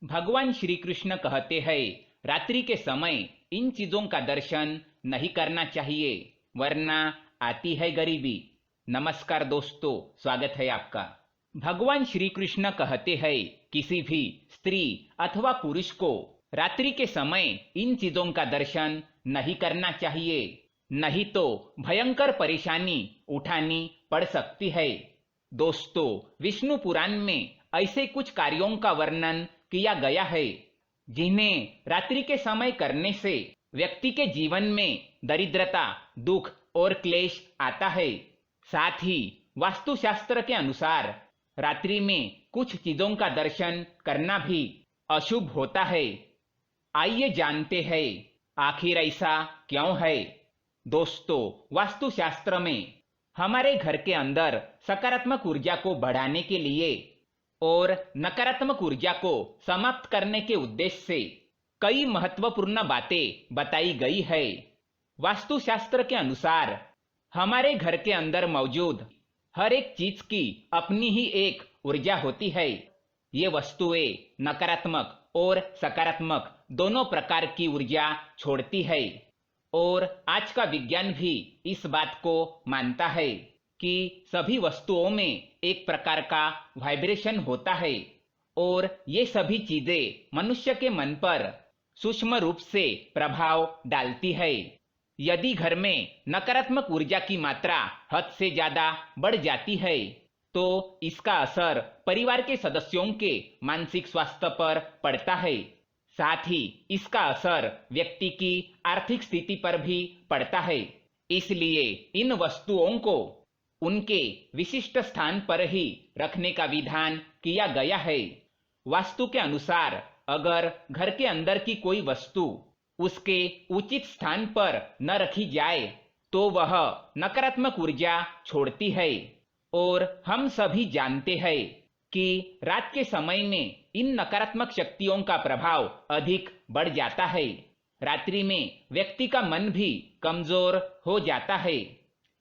भगवान श्री कृष्ण कहते हैं, रात्रि के समय इन चीजों का दर्शन नहीं करना चाहिए, वरना आती है गरीबी। नमस्कार दोस्तों, स्वागत है आपका। भगवान श्री कृष्ण कहते हैं, किसी भी स्त्री अथवा पुरुष को रात्रि के समय इन चीजों का दर्शन नहीं करना चाहिए, नहीं तो भयंकर परेशानी उठानी पड़ सकती है। दोस्तों, विष्णु पुराण में ऐसे कुछ कार्यों का वर्णन किया गया है जिन्हें रात्रि के समय करने से व्यक्ति के जीवन में दरिद्रता, दुख और क्लेश आता है। साथ ही वास्तुशास्त्र के अनुसार रात्रि में कुछ चीजों का दर्शन करना भी अशुभ होता है। आइए जानते हैं आखिर ऐसा क्यों है। दोस्तों, वास्तुशास्त्र में हमारे घर के अंदर सकारात्मक ऊर्जा को बढ़ाने के लिए और नकारात्मक ऊर्जा को समाप्त करने के उद्देश्य से कई महत्वपूर्ण बातें बताई गई है। वास्तुशास्त्र के अनुसार हमारे घर के अंदर मौजूद हर एक चीज की अपनी ही एक ऊर्जा होती है। ये वस्तुएं नकारात्मक और सकारात्मक दोनों प्रकार की ऊर्जा छोड़ती है और आज का विज्ञान भी इस बात को मानता है कि सभी वस्तुओं में एक प्रकार का वाइब्रेशन होता है और ये सभी चीजें मनुष्य के मन पर सूक्ष्म रूप से प्रभाव डालती है। यदि घर में नकारात्मक ऊर्जा की मात्रा हद से ज्यादा बढ़ जाती है तो इसका असर परिवार के सदस्यों के मानसिक स्वास्थ्य पर पड़ता है। साथ ही इसका असर व्यक्ति की आर्थिक स्थिति पर भी पड़ता है। इसलिए इन वस्तुओं को उनके विशिष्ट स्थान पर ही रखने का विधान किया गया है। वास्तु के अनुसार अगर घर के अंदर की कोई वस्तु उसके उचित स्थान पर न रखी जाए तो वह नकारात्मक ऊर्जा छोड़ती है और हम सभी जानते हैं कि रात के समय में इन नकारात्मक शक्तियों का प्रभाव अधिक बढ़ जाता है। रात्रि में व्यक्ति का मन भी कमजोर हो जाता है।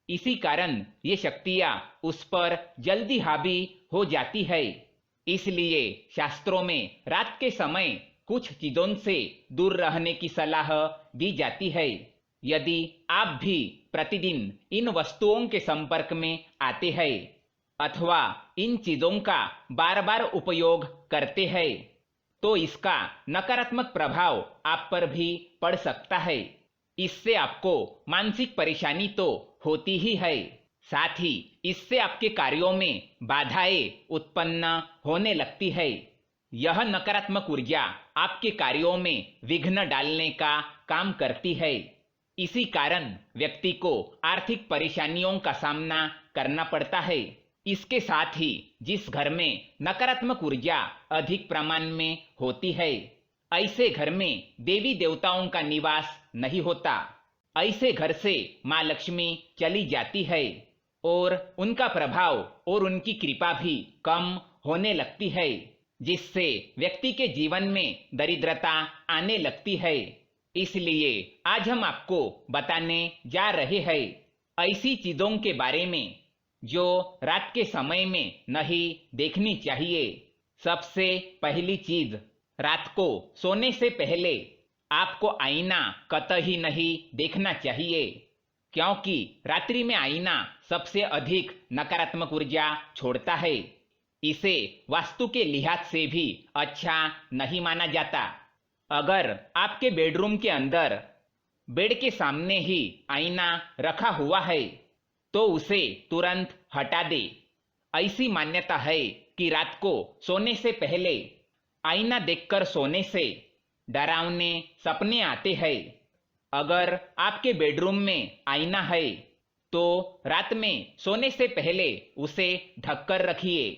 इसी कारण ये शक्तियां उस पर जल्दी हावी हो जाती है। इसलिए शास्त्रों में रात के समय कुछ चीजों से दूर रहने की सलाह दी जाती है। यदि आप भी प्रतिदिन इन वस्तुओं के संपर्क में आते हैं अथवा इन चीजों का बार बार उपयोग करते हैं तो इसका नकारात्मक प्रभाव आप पर भी पड़ सकता है। इससे आपको मानसिक परेशानी तो होती ही है, साथ ही इससे आपके कार्यों में बाधाएं उत्पन्न होने लगती है। यह नकारात्मक ऊर्जा आपके कार्यों में विघ्न डालने का काम करती है। इसी कारण व्यक्ति को आर्थिक परेशानियों का सामना करना पड़ता है। इसके साथ ही जिस घर में नकारात्मक ऊर्जा अधिक प्रमाण में होती है, ऐसे घर में देवी देवताओं का निवास नहीं होता। ऐसे घर से माँ लक्ष्मी चली जाती है और उनका प्रभाव और उनकी कृपा भी कम होने लगती है, जिससे व्यक्ति के जीवन में दरिद्रता आने लगती है। इसलिए आज हम आपको बताने जा रहे हैं ऐसी चीजों के बारे में जो रात के समय में नहीं देखनी चाहिए। सबसे पहली चीज, रात को सोने से पहले आपको आईना कतई नहीं देखना चाहिए, क्योंकि रात्रि में आईना सबसे अधिक नकारात्मक ऊर्जा छोड़ता है। इसे वास्तु के लिहाज से भी अच्छा नहीं माना जाता। अगर आपके बेडरूम के अंदर बेड के सामने ही आईना रखा हुआ है तो उसे तुरंत हटा दे। ऐसी मान्यता है कि रात को सोने से पहले आईना देखकर सोने से डरावने सपने आते हैं। अगर आपके बेडरूम में आईना है तो रात में सोने से पहले उसे ढककर रखिए,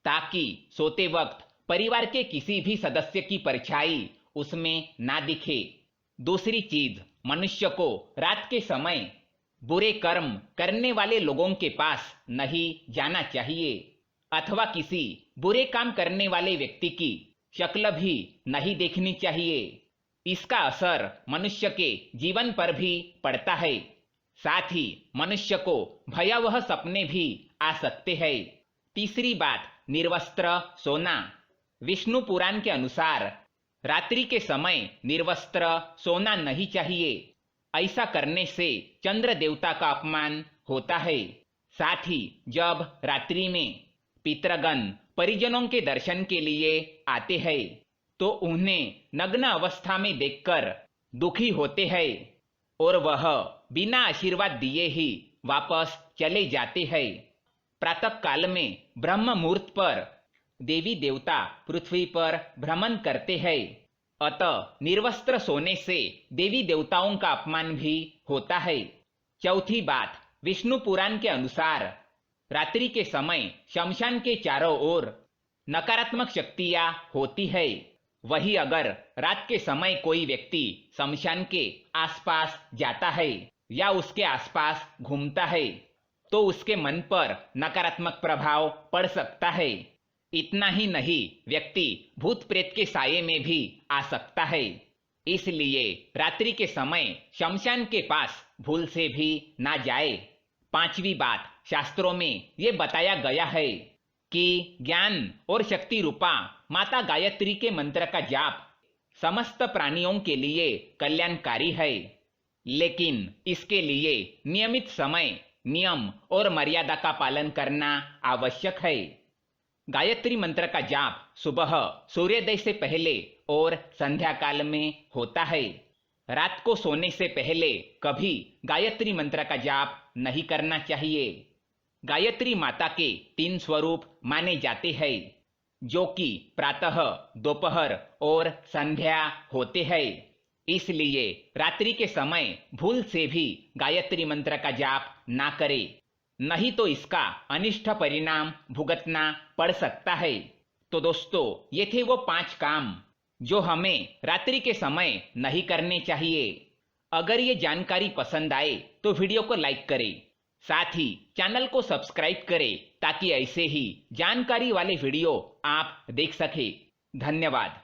ताकि सोते वक्त परिवार के किसी भी सदस्य की परछाई उसमें ना दिखे। दूसरी चीज, मनुष्य को रात के समय बुरे कर्म करने वाले लोगों के पास नहीं जाना चाहिए अथवा किसी बुरे काम करने वाले व्यक्ति की शक्ल भी नहीं देखनी चाहिए। इसका असर मनुष्य के जीवन पर भी पड़ता है। साथ ही मनुष्य को भयावह सपने भी आ सकते हैं। तीसरी बात, निर्वस्त्र सोना। विष्णु पुराण के अनुसार रात्रि के समय निर्वस्त्र सोना नहीं चाहिए। ऐसा करने से चंद्र देवता का अपमान होता है। साथ ही जब रात्रि में पितृगण परिजनों के दर्शन के लिए आते हैं तो उन्हें नग्न अवस्था में देखकर दुखी होते हैं और वह बिना आशीर्वाद दिए ही वापस चले जाते हैं। प्रातः काल में ब्रह्म मुहूर्त पर देवी देवता पृथ्वी पर भ्रमण करते हैं, अतः निर्वस्त्र सोने से देवी देवताओं का अपमान भी होता है। चौथी बात, विष्णु पुराण के अनुसार रात्रि के समय शमशान के चारों ओर नकारात्मक शक्तियां होती है। वही अगर रात के समय कोई व्यक्ति शमशान के आसपास जाता है या उसके आसपास घूमता है तो उसके मन पर नकारात्मक प्रभाव पड़ सकता है। इतना ही नहीं, व्यक्ति भूत प्रेत के साये में भी आ सकता है। इसलिए रात्रि के समय शमशान के पास भूल से भी ना जाए। पांचवी बात, शास्त्रों में ये बताया गया है कि ज्ञान और शक्ति रूपा माता गायत्री के मंत्र का जाप समस्त प्राणियों के लिए कल्याणकारी है, लेकिन इसके लिए नियमित समय, नियम और मर्यादा का पालन करना आवश्यक है। गायत्री मंत्र का जाप सुबह सूर्योदय से पहले और संध्या काल में होता है। रात को सोने से पहले कभी गायत्री मंत्र का जाप नहीं करना चाहिए। गायत्री माता के 3 स्वरूप माने जाते हैं, जो कि प्रातः, दोपहर और संध्या होते हैं। इसलिए रात्रि के समय भूल से भी गायत्री मंत्र का जाप ना करें, नहीं तो इसका अनिष्ट परिणाम भुगतना पड़ सकता है। तो दोस्तों, ये थे वो 5 काम जो हमें रात्रि के समय नहीं करने चाहिए। अगर ये जानकारी पसंद आए तो वीडियो को लाइक करें, साथ ही चैनल को सब्सक्राइब करें ताकि ऐसे ही जानकारी वाले वीडियो आप देख सकें। धन्यवाद।